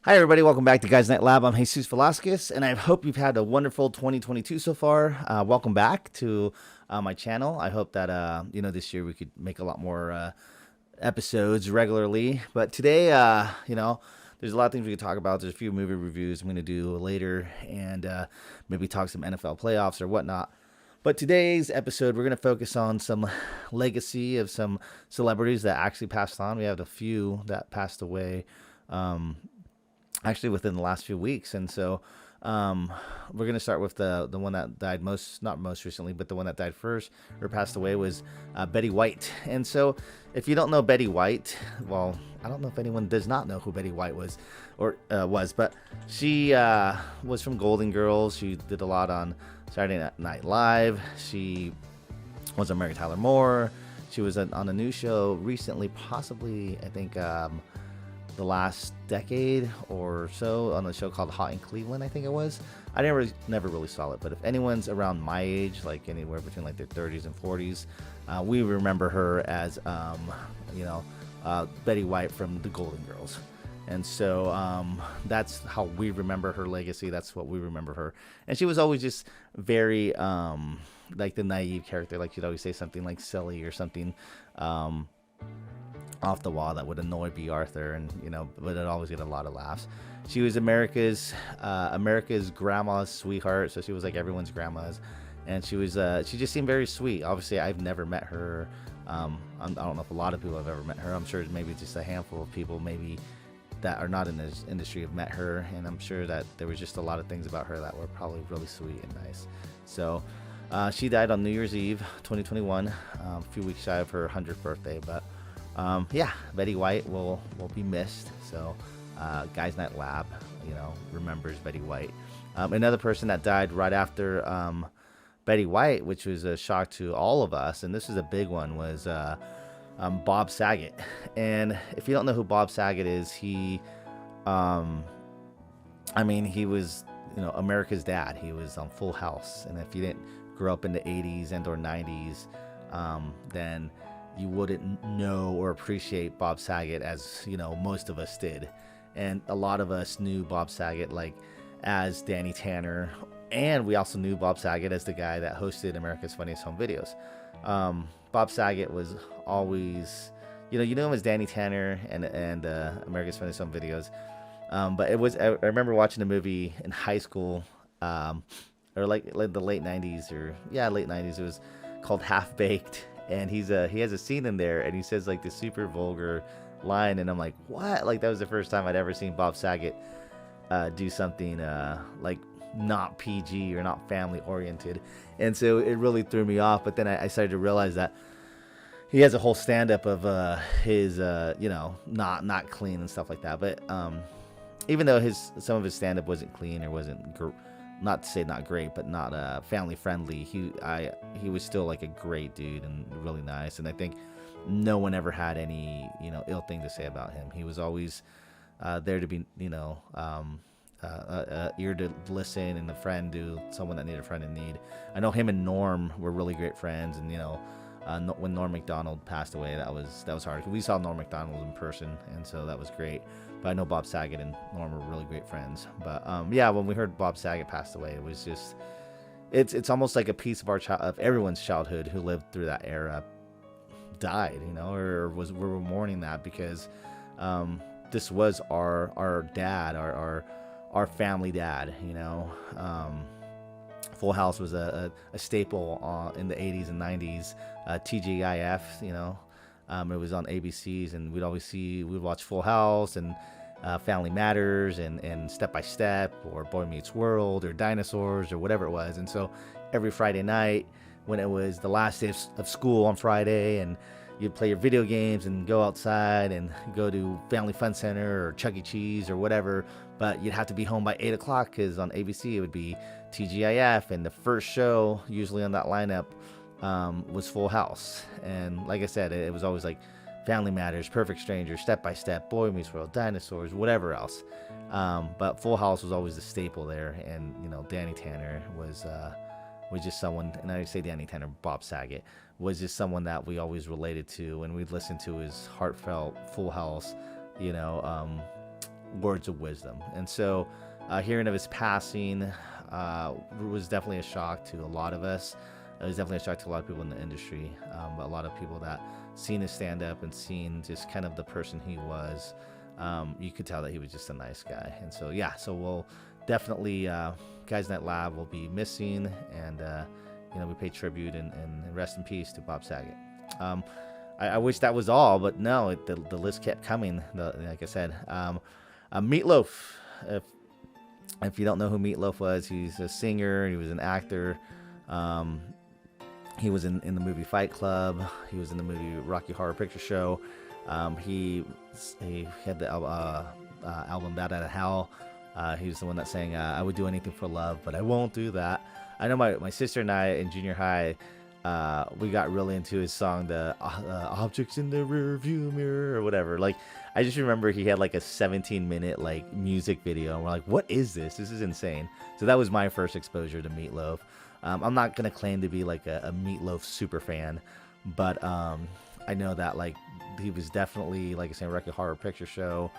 Hi, everybody. Welcome back to Guys Night Lab. I'm Jesus Velasquez, and I hope you've had a wonderful 2022 so far. Welcome back to my channel. I hope that this year we could make a lot more episodes regularly. But today, there's a lot of things we could talk about. There's a few movie reviews I'm going to do later, and maybe talk some NFL playoffs or whatnot. But today's episode, we're going to focus on some legacy of some celebrities that actually passed on. We have a few that passed away. Actually within the last few weeks. And so we're going to start with the one that died not most recently, but the one that died first or passed away was Betty White. And so if you don't know Betty White, well, I don't know if anyone does not know who Betty White was, but she was from Golden Girls. She did a lot on Saturday Night Live. She was on Mary Tyler Moore. She was on a new show recently, possibly, I think, the last decade or so, on a show called Hot in Cleveland, I think it was. I never really saw it, but if anyone's around my age, like anywhere between like their 30s and 40s, we remember her as Betty White from the Golden Girls. And so that's how we remember her legacy. That's what we remember her. And she was always just very like the naive character. Like she'd always say something like silly or something off the wall that would annoy B. Arthur, and but it always get a lot of laughs. She was America's grandma's sweetheart, so she was like everyone's grandma's, and she just seemed very sweet. Obviously, I've never met her. I don't know if a lot of people have ever met her. I'm sure maybe just a handful of people maybe that are not in this industry have met her, and I'm sure that there was just a lot of things about her that were probably really sweet and nice. So she died on New Year's Eve 2021, a few weeks shy of her 100th birthday, but Betty White will be missed. So, Guys Night Lab, remembers Betty White. Another person that died right after Betty White, which was a shock to all of us, and this is a big one, was Bob Saget. And if you don't know who Bob Saget is, he was, America's dad. He was on Full House, and if you didn't grow up in the 80s and or 90s, then you wouldn't know or appreciate Bob Saget as, most of us did. And a lot of us knew Bob Saget as Danny Tanner. And we also knew Bob Saget as the guy that hosted America's Funniest Home Videos. Bob Saget was always, you know him as Danny Tanner and America's Funniest Home Videos. But I remember watching a movie in high school, or like the late 90s late 90s. It was called Half Baked. And he has a scene in there, and he says like this super vulgar line, and I'm like, what? Like that was the first time I'd ever seen Bob Saget do something like not PG or not family oriented, and so it really threw me off. But then I started to realize that he has a whole stand up of his not clean and stuff like that. But even though some of his stand up wasn't clean or wasn't not to say not great, but not family friendly, he was still like a great dude and really nice. And I think no one ever had any ill thing to say about him. He was always there to be ear to listen and a friend to someone that needed a friend in need. I know him and Norm were really great friends, and when Norm Macdonald passed away, that was hard. We saw Norm Macdonald in person, and so that was great. But I know Bob Saget and Norm were really great friends. But when we heard Bob Saget passed away, it was just it's almost like a piece of of everyone's childhood who lived through that era died, or we're mourning that, because this was our dad, our family dad. Full House was a staple in the 80s and 90s. TGIF, it was on ABCs, and we'd watch Full House and Family Matters and Step by Step or Boy Meets World or Dinosaurs or whatever it was. And so every Friday night, when it was the last day of school on Friday, and you'd play your video games and go outside and go to Family Fun Center or Chuck E. Cheese or whatever, but you'd have to be home by 8 o'clock because on ABC it would be TGIF, and the first show usually on that lineup was Full House. And like I said, it was always like Family Matters, Perfect Strangers, Step by Step, Boy Meets World, Dinosaurs, whatever else. But Full House was always the staple there, and Danny Tanner was just someone, and I say Danny Tanner, Bob Saget was just someone that we always related to, and we'd listen to his heartfelt Full House, words of wisdom. And so hearing of his passing was definitely a shock to a lot of us. It was definitely a shock to a lot of people in the industry, but a lot of people that seen his stand up and seen just kind of the person he was. You could tell that he was just a nice guy. And so, yeah, so we'll definitely, Guys Night Lab will be missing, and, we pay tribute and rest in peace to Bob Saget. I wish that was all, but no, the list kept coming. Like I said, Meatloaf. If you don't know who Meatloaf was, he's a singer. He was an actor. He was in the movie Fight Club. He was in the movie Rocky Horror Picture Show. He had the album Bad Out of Hell. He was the one that sang I Would Do Anything for Love, but I Won't Do That. I know my sister and I in junior high, we got really into his song, the Objects in the Rear View Mirror or whatever. Like, I just remember he had like a 17-minute like music video, and we're like, what is this? This is insane. So that was my first exposure to Meatloaf. I'm not gonna claim to be like a Meatloaf super fan, but I know that like he was definitely, like I said, Rocky Horror Picture Show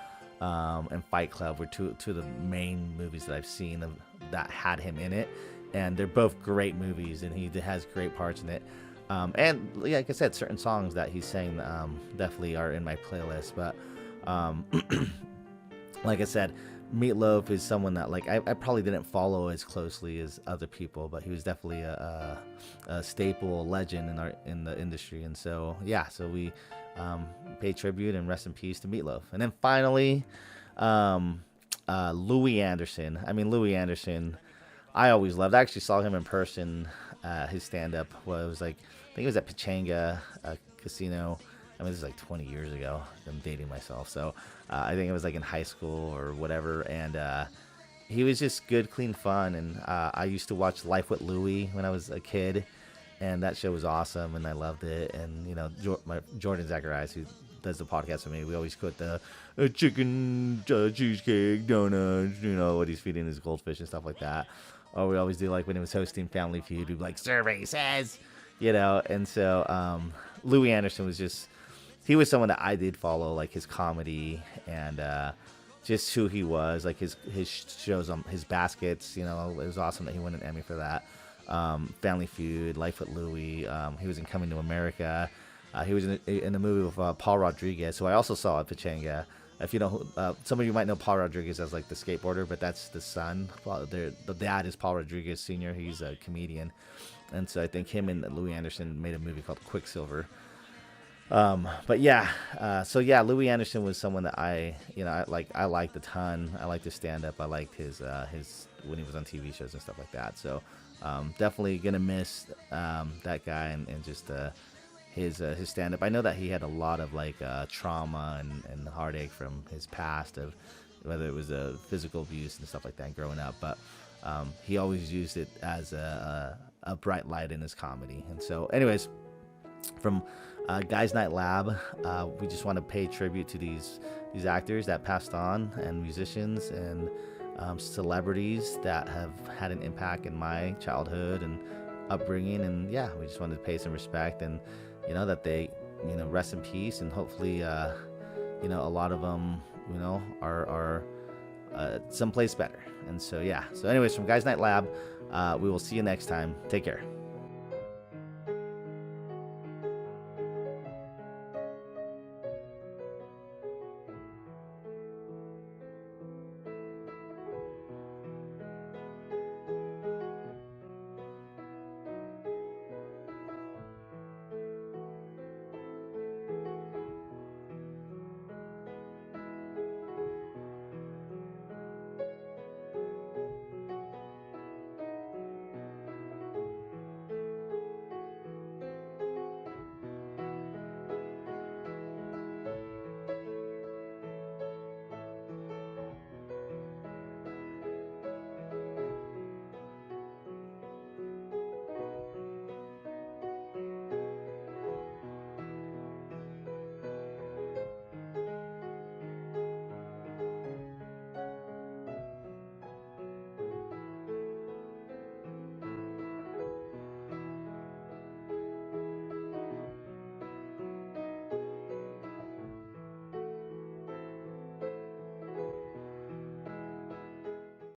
and Fight Club were two of the main movies that I've seen that had him in it. And they're both great movies, and he has great parts in it. And like I said, certain songs that he sang definitely are in my playlist. But like I said, Meatloaf is someone that like I probably didn't follow as closely as other people, but he was definitely a staple, a legend in the industry. And so yeah, so we pay tribute and rest in peace to Meatloaf. And then finally, Louie Anderson. I mean, Louie Anderson, I always loved. I actually saw him in person. His stand-up was like, I think it was at Pechanga Casino. I mean, this is like 20 years ago. I'm dating myself. So I think it was like in high school or whatever. And he was just good, clean fun. And I used to watch Life with Louie when I was a kid. And that show was awesome, and I loved it. And, Jordan Zacharias, who does the podcast with me, we always quote the chicken cheesecake donuts, what he's feeding his goldfish and stuff like that. Or we always do, like, when he was hosting Family Feud, we'd be like, survey says, And so Louie Anderson was he was someone that I did follow, like, his comedy and just who he was. Like, his shows on his baskets, it was awesome that he won an Emmy for that. Family Feud, Life with Louie. He was in Coming to America. He was in a movie with Paul Rodriguez, who I also saw at Pechanga. If you know, some of you might know Paul Rodriguez as like the skateboarder, but that's the son. The dad is Paul Rodriguez Sr. He's a comedian, and so I think him and Louie Anderson made a movie called Quicksilver. But yeah, Louie Anderson was someone that I liked a ton. I liked his stand up. I liked his when he was on TV shows and stuff like that. So definitely gonna miss that guy and just his stand up. I know that he had a lot of like trauma and heartache from his past, of whether it was physical abuse and stuff like that growing up, but he always used it as a bright light in his comedy. And so anyways, from Guys Night Lab, we just want to pay tribute to these actors that passed on, and musicians and celebrities that have had an impact in my childhood and upbringing. And yeah, we just wanted to pay some respect, and that they rest in peace, and hopefully a lot of them are someplace better. And so yeah, so anyways, from Guys Night Lab, we will see you next time. Take care.